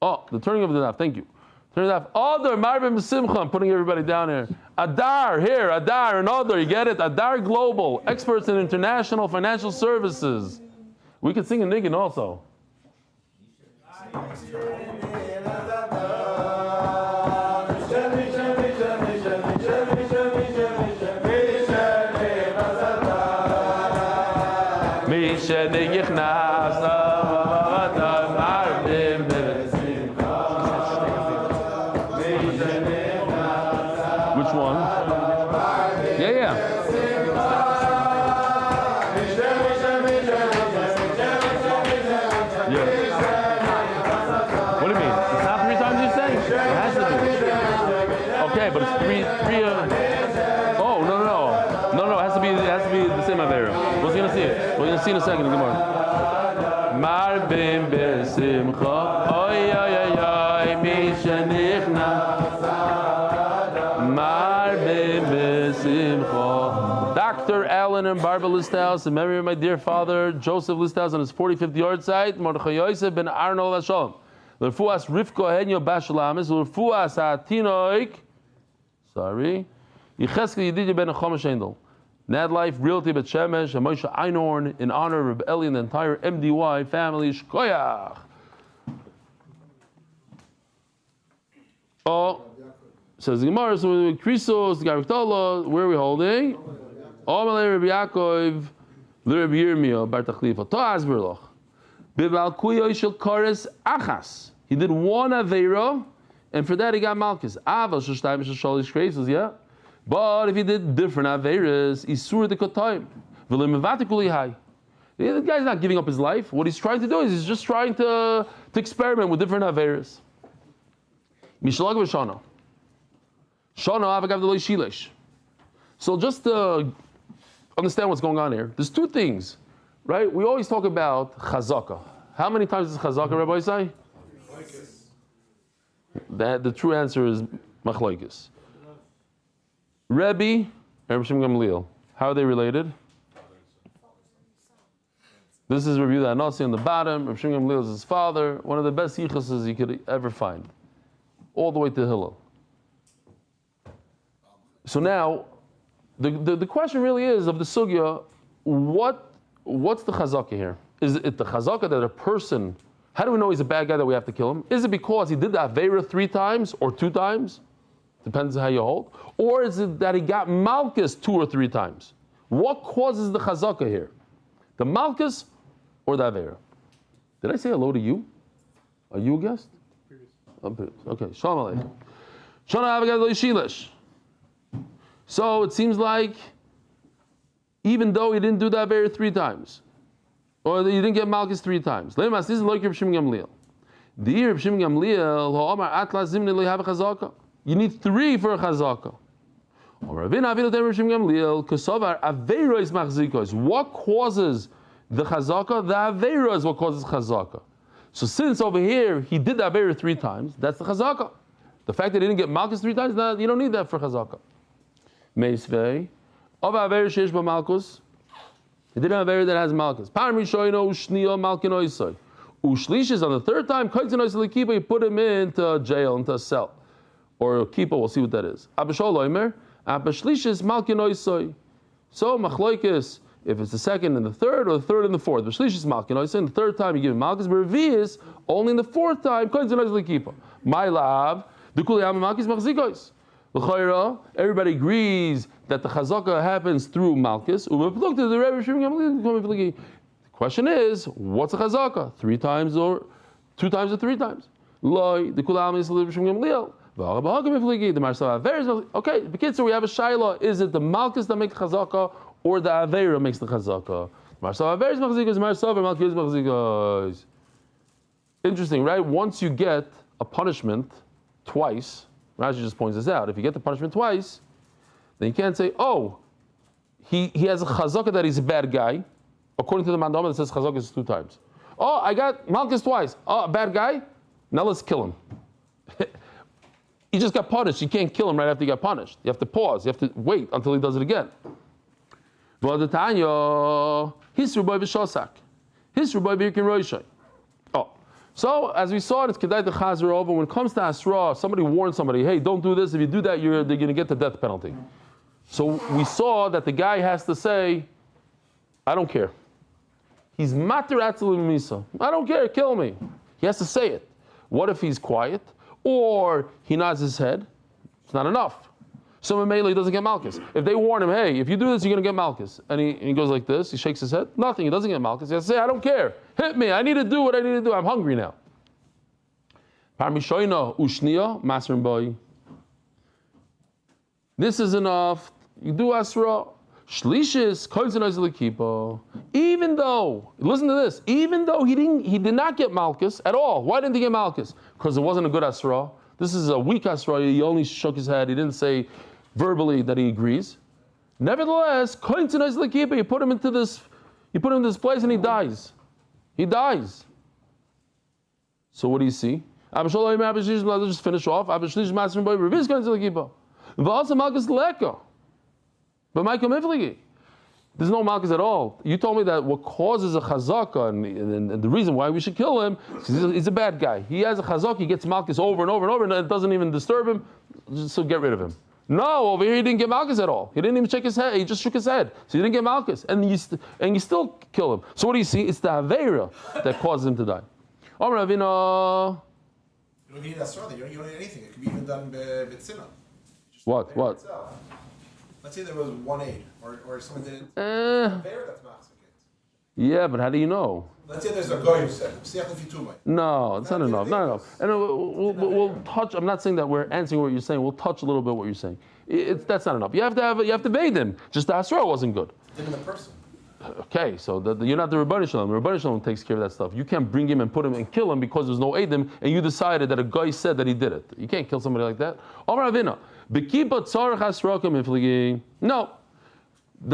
Oh, the turning of the daf. Thank you. Turning the daf. Other Marbim Simcha. I'm putting everybody down here. Adar here. Adar another. You get it? Adar Global, experts in international financial services. We could sing a niggin also. Which one? Yeah. What do you mean? It's not 3 times you say? It has to be. Okay, but it's three. Oh, no. It has to be the same Avera. We're going to see it. We're going to see in a second. Good morning. Marbim besimcha. Oy, mishanichna. Marbim besimcha. Dr. Allen and Barbara Listhouse, in memory of my dear father, Joseph Listhouse, on his 45th yard site, Mordechai Yosef Ben Arnold Hashem. L'rfuas Rivka Henyo Bashalamis, L'rfuas Atinoik. Sorry. Yecheskel Yedidya Ben Chama Shendel. Nad Life Realty Bet Shemesh and Moshe Einhorn in honor of Eli and the entire MDY family. Shkoyach. Oh, says the Gemara. So Krisos, the Gariktola. Where are we holding? Omalei Rabbi Yaakov, Rabbi Yirmiyah Bar Tachlifa. Toaz Berloch. Bibal Kuyo Shel Kores Achas. He did one Aveira, and for that he got Malchus. Aval Shoshtayim Sholish Krisos. Yeah. But if he did different Averas, Isur the Kotayim. The guy's not giving up his life. What he's trying to do is he's just trying to experiment with different Averas. Mishalag v'Shana. Shana Avagav Deloy Shilesh. So just to understand what's going on here, there's 2 things, right? We always talk about Chazaka. How many times is Chazaka, Rabbi Isai? The true answer is Machlokes. Rebbe and Rabbi Shimon Gamliel. How are they related? This is Rabbi Yehuda Anasi on the bottom. Rabbi Shimon Gamliel is his father. One of the best yichus you could ever find. All the way to Hillel. So now, the question really is of the sugya, what's the chazaka here? Is it the chazaka that a person, how do we know he's a bad guy that we have to kill him? Is it because he did the Aveira 3 times or 2 times? Depends on how you hold. Or is it that he got Malchus 2 or 3 times? What causes the chazaka here? The Malchus or the Aveira? Did I say hello to you? Are you a guest? Okay. Shalom Aleichem. Shana Avagad Lo Yishilesh. So it seems like, even though he didn't do that very 3 times, or he didn't get Malchus 3 times. This is like Reb Shimon Gamliel. The Reb Shimon Gamliel, you need 3 for a chazaka. What causes the chazaka? The aveira is what causes chazaka. So since over here he did the aveira 3 times, that's the chazaka. The fact that he didn't get Malchus 3 times, you don't need that for chazaka. Meisvei, of aveira sheish ba Malchus, he didn't have aveira that has Malchus. Parmi shoyno ushniya malkinoisai. Ushlishis on the 3rd time, kaitzenoisai lekipa, you put him into jail, into a cell. Or kippah, we'll see what that is. Abishol oimer, abishlishis malkinoisai. So machloikis, if it's the 2nd and the 3rd, or the 3rd and the 4th. Abishlishis malkinoisai, and the 3rd time you give him Malchus, but revius, only in the 4th time, kaitzenoisai lekipa. My lab, the kuliyam Malchus machzikois. L'chayra, everybody agrees that the chazaka happens through Malchus. The question is, what's a chazaka? 3 times or 2 times or 3 times? Okay, so we have a shayla. Is it the Malchus that makes the chazaka, or the aveira makes the chazaka? Interesting, right? Once you get a punishment twice, Rashi just points this out. If you get the punishment twice, then you can't say, oh, he has a chazaka that he's a bad guy. According to the mandama that says chazaka is 2 times. Oh, I got Malchus twice. Oh, a bad guy? Now let's kill him. He just got punished. You can't kill him right after he got punished. You have to pause. You have to wait until he does it again. So, as we saw, it's kedai the chazer over. When it comes to asra, somebody warns somebody, hey, don't do this. If you do that, they're going to get the death penalty. So we saw that the guy has to say, I don't care. He's matir atzil misa. I don't care, kill me. He has to say it. What if he's quiet? Or he nods his head? It's not enough. So Mamela, he doesn't get Malchus. If they warn him, hey, if you do this, you're going to get Malchus. And he goes like this, he shakes his head, nothing, he doesn't get Malchus. He has to say, I don't care. Hit me, I need to do what I need to do. I'm hungry now. This is enough. You do asra. Shlishis, even though, listen to this, even though he did not get Malchus at all. Why didn't he get Malchus? Because it wasn't a good asra. This is a weak asra. He only shook his head. He didn't say verbally that he agrees. Nevertheless, you put him into this place and he dies. He dies. So what do you see? Let's just finish off. But Michael Mifligi, there's no Malchus at all. You told me that what causes a chazaka and the reason why we should kill him is he's a bad guy. He has a chazaka, he gets Malchus over and over and over, and it doesn't even disturb him, so get rid of him. No, over here he didn't get Malchus at all. He didn't even shake his head, he just shook his head. So he didn't get Malchus, and you still kill him. So what do you see? It's the Aveira that causes him to die. You don't need Asra, you don't need anything. It can be even done b'tzina. What? Let's say there was 1 aid, or someone did it. There, that's machzik. Yeah, but how do you know? Let's say there's a guy who said, no, it's not enough. No. And we'll touch. I'm not saying that we're answering what you're saying. We'll touch a little bit what you're saying. That's not enough. You have to bathe him. Just the Asra wasn't good. Even the person. Okay, so you're not the Rebbeinu Shalom. The Rebbeinu Shalom takes care of that stuff. You can't bring him and put him and kill him because there's no Eidim, and you decided that a guy said that he did it. You can't kill somebody like that. No, the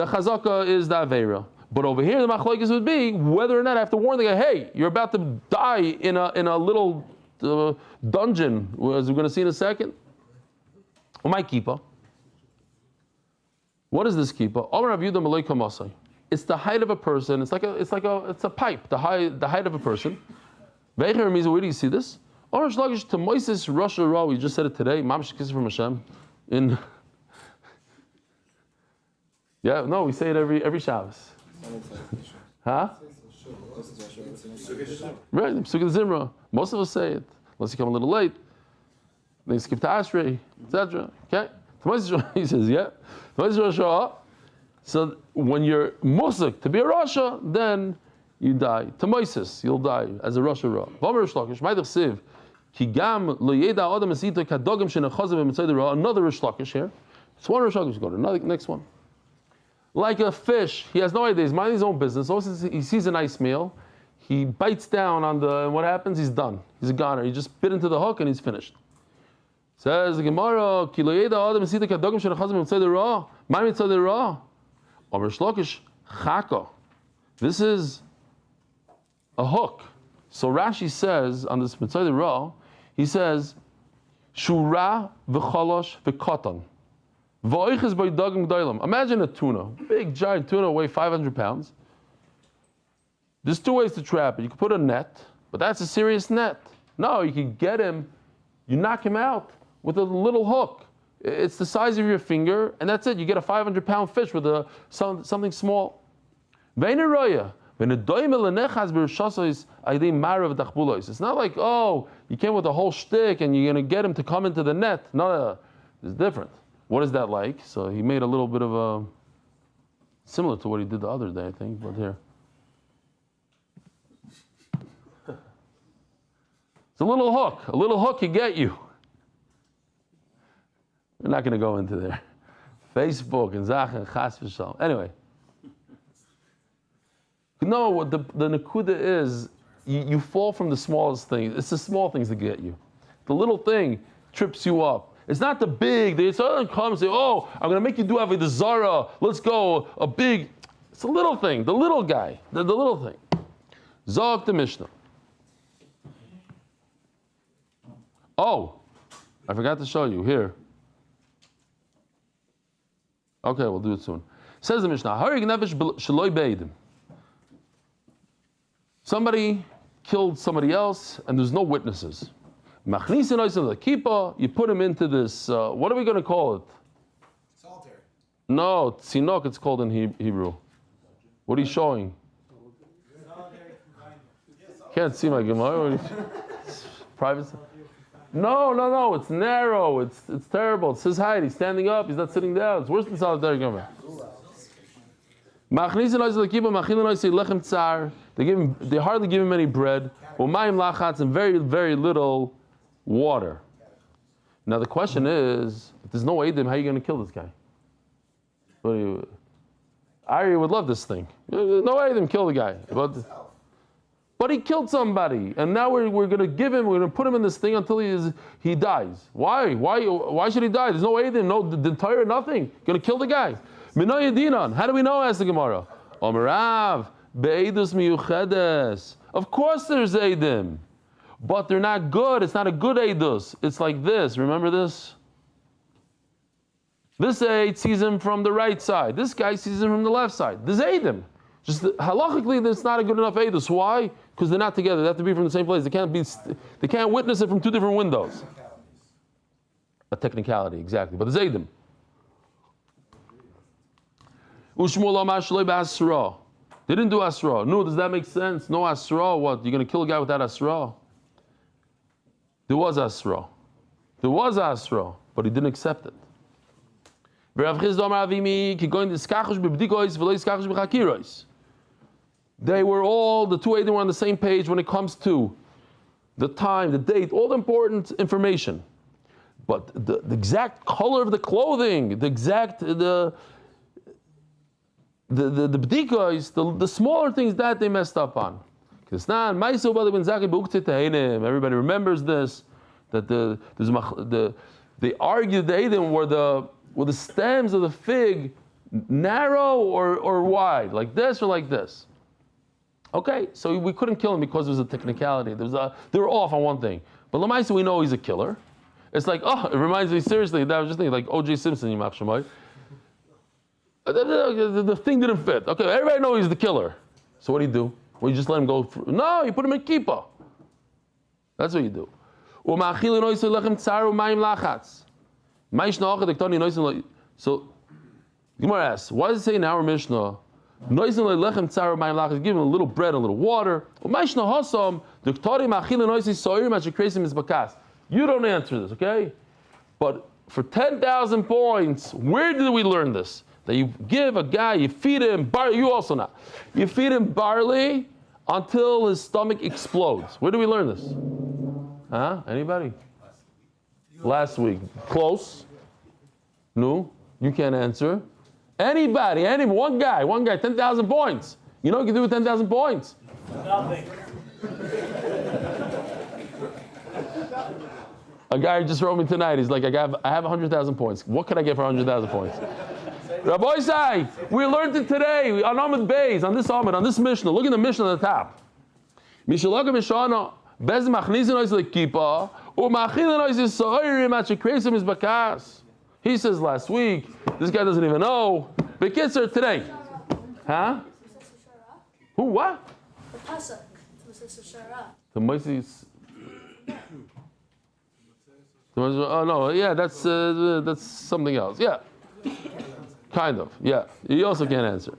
chazaka is the aveira. But over here, the machlokes would be whether or not I have to warn the guy, hey, you're about to die in a little dungeon, as we're going to see in a second. My kippah. What is this kippah? It's the height of a person. It's a pipe. The height of a person. Where do you see this? We just said it today. Mamsh kiss from Hashem. We say it every Shabbos. Huh? Right, Psukah Zimra. Most of us say it, unless you come a little late. They skip to Ashrei, etc. Okay? He says, yeah. So when you're musik to be a Rasha, then you die. Tamoisis, you'll die as a Rasha Ra. Another Rish Lakish here. So one Rosh Hashanah, go to another next one. Like a fish, he has no idea. He's minding his own business. Also, he sees a nice meal. He bites down on the, and what happens? He's done. He's a goner. He just bit into the hook and he's finished. Says the Gemara, Ki lo yeda adam esita kadogim shenachazim mitzvah ra. My mitzvah ra. Omer shlokish chaka. This is a hook. So Rashi says on this mitzvah ra, he says shura v'cholosh v'katan. V'oiches by dogim g'daylam. Imagine a tuna, big giant tuna, weigh 500 pounds. There's two ways to trap it. You can put a net, but that's a serious net. No, you can get him, you knock him out with a little hook. It's the size of your finger, and that's it. You get a 500-pound fish with something small. It's not like, oh, you came with a whole shtick and you're going to get him to come into the net. No, it's different. What is that like? So he made a little bit of a, similar to what he did the other day, I think, but here. It's a little hook. A little hook can get you. We're not going to go into there. Facebook and Zach and Chas v'Shalom. Anyway. No, what the Nakuda is, you fall from the smallest thing. It's the small things that get you. The little thing trips you up. It's not the big. They suddenly come and say, oh, I'm going to make you do Avodah Zarah. Let's go. A big. It's a little thing. The little guy. The little thing. Zog the Mishnah. Oh, I forgot to show you here. Okay, we'll do it soon. Says the Mishnah, Harig nefesh sheloi beidim. Somebody killed somebody else, and there's no witnesses. Machnisin oisim the kippah. You put him into this. What are we going to call it? Solitary. No, tzinok. It's called in Hebrew. What are you showing? Can't see my Gemara. Private. No. It's narrow. It's terrible. It's his height. He's standing up. He's not sitting down. It's worse than solitary Gemara. They hardly give him any bread. And very, very little water. Now the question is, if there's no Eidim, how are you going to kill this guy? Ariel would love this thing. No Eidim, kill the guy. But he killed somebody, and now we're going to give him. We're going to put him in this thing until he dies. Why? Why should he die? There's no Eidim, no the Torah, nothing. Going to kill the guy. Minoy Dinan. How do we know? Asked the Gemara. Omerav be'edus miyuchedes. Of course there's Eidim, but they're not good. It's not a good Eidus. It's like this. Remember this? This Eid sees him from the right side. This guy sees him from the left side. There's Eidim. Just halachically, that's not a good enough Eidus. Why? Because they're not together. They have to be from the same place. They can't witness it from two different windows. A technicality, exactly. But there's Eidim. Ushmul amar shloi b'asra. They didn't do asra. No, does that make sense? No asra. What? You're going to kill a guy without asra? There was asra. But he didn't accept it. They were all, the two Eidim were on the same page when it comes to the time, the date, all the important information. But the exact color of the clothing, the exact, the b'dikos, the smaller things that they messed up on. Everybody remembers this, that they argued the Eidim were the stems of the fig narrow or wide, like this or like this. Okay, so we couldn't kill him because there was a technicality. They were off on one thing. But Lamaisa, we know he's a killer. It's like, it reminds me, seriously, that I was just thinking, like O.J. Simpson, Yimach Shemai. The thing didn't fit. Okay, everybody knows he's the killer. So what do you do? Well, you just let him go through. No, you put him in kippah. That's what you do. So, Gemara asks, why does it say in our Mishnah, give him a little bread, a little water? You don't answer this, okay? But for 10,000 points, where did we learn this? That you give a guy, you feed him barley, you also not. You feed him barley until his stomach explodes. Where do we learn this? Huh? Anybody? Last week. Close. No? You can't answer. Anybody, one guy, 10,000 points. You know what you can do with 10,000 points? Nothing. A guy just wrote me tonight. He's like, I have 100,000 points. What could I get for 100,000 points? Rabbi Sai, we learned it today on Amud Beis, on this Amud, on this Mishnah. Look at the Mishnah on the top. Mishalaka Mishana, Bez Machnizin Ois Lekipa, Umachilin Ois Soirim Achikresim is Bakas. He says last week, this guy doesn't even know. Bekitzer today. Huh? Who, what? The pasuk was this Shara. The Moses. Oh no, yeah, that's something else. Yeah, kind of. Yeah, he also can't answer.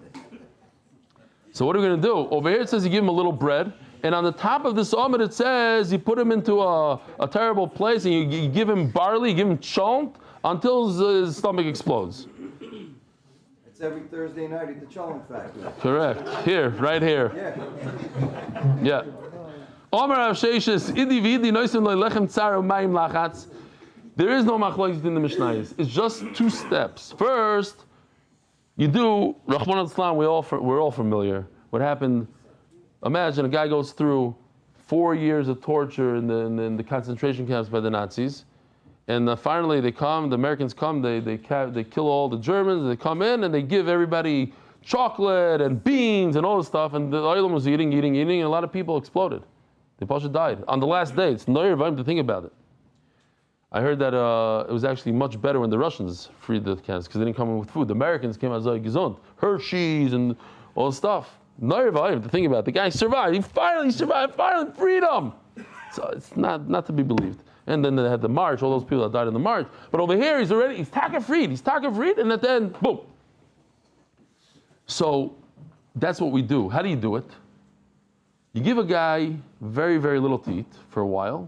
So what are we going to do? Over here it says you give him a little bread, and on the top of this Amud it says you put him into a terrible place, and you give him barley, you give him chont until his stomach explodes. It's every Thursday night at the Cholent factory. Correct. Here, right here. Yeah. Yeah. Omar Avsheshis, Idi Vidi Noisim Lechem Tsar Mayim Lachatz. There is no machlokes in the Mishnayos. It's just two steps. First, you do Rahman al-Islam. We're all familiar. What happened? Imagine a guy goes through 4 years of torture in the concentration camps by the Nazis, and finally they come. The Americans come. They kill all the Germans. They come in and they give everybody chocolate and beans and all this stuff. And the Ariel was eating, and a lot of people exploded. They Pasha died on the last day. It's no time to think about it. I heard that it was actually much better when the Russians freed the camps because they didn't come in with food. The Americans came as gesund, Hershey's and all the stuff. No time to think about it. The guy survived. He finally survived. Finally, freedom. So it's not to be believed. And then they had the march. All those people that died in the march. But over here, he's taka freed. And at the end, boom. So that's what we do. How do you do it? You give a guy very, very little to eat for a while,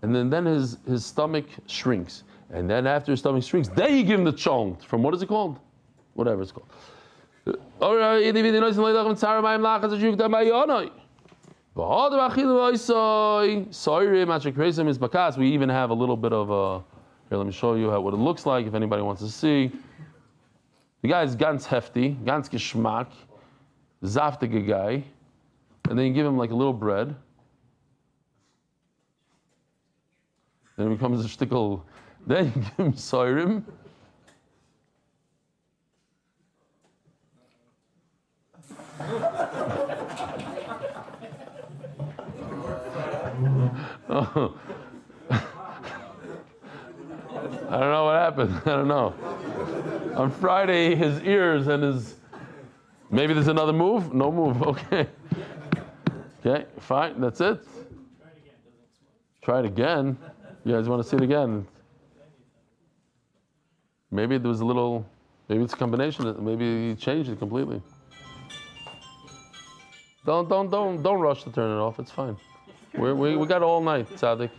and then his stomach shrinks. And then after his stomach shrinks, then you give him the chont from, what is it called? Whatever it's called. We even have a little bit of here, let me show you what it looks like if anybody wants to see. The guy is ganz hefty, ganz geschmack, zaftige guy. And then you give him like a little bread. Then it becomes a shtickle. Then you give him soirim. Oh. I don't know what happened. I don't know. On Friday, his ears and his... Maybe there's another move? No move. Okay. Okay, fine. That's it. Try it again. You guys want to see it again? Maybe there was a little... Maybe it's a combination. Maybe he changed it completely. Don't rush to turn it off. It's fine. We got all night, Tzaddik.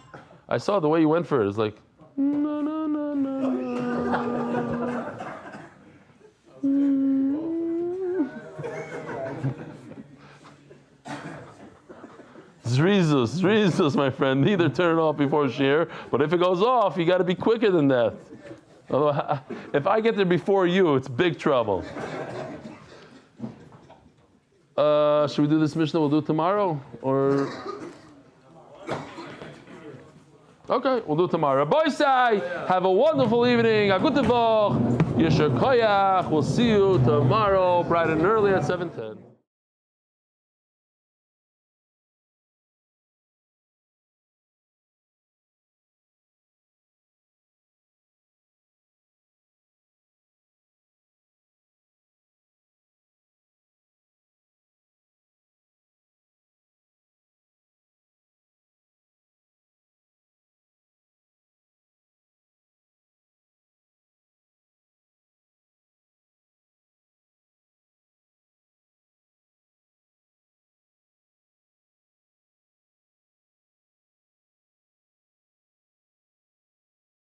I saw the way you went for it. It's like, no. Zrizus, my friend. Neither turn it off before shear, but if it goes off, you got to be quicker than that. Although, if I get there before you, it's big trouble. Should we do this Mishnah? We'll do it tomorrow, or okay, we'll do it tomorrow. Rabbi Sai, have a wonderful evening. A gute Voch. Yesher Koyach. We'll see you tomorrow, bright and early at 7:10.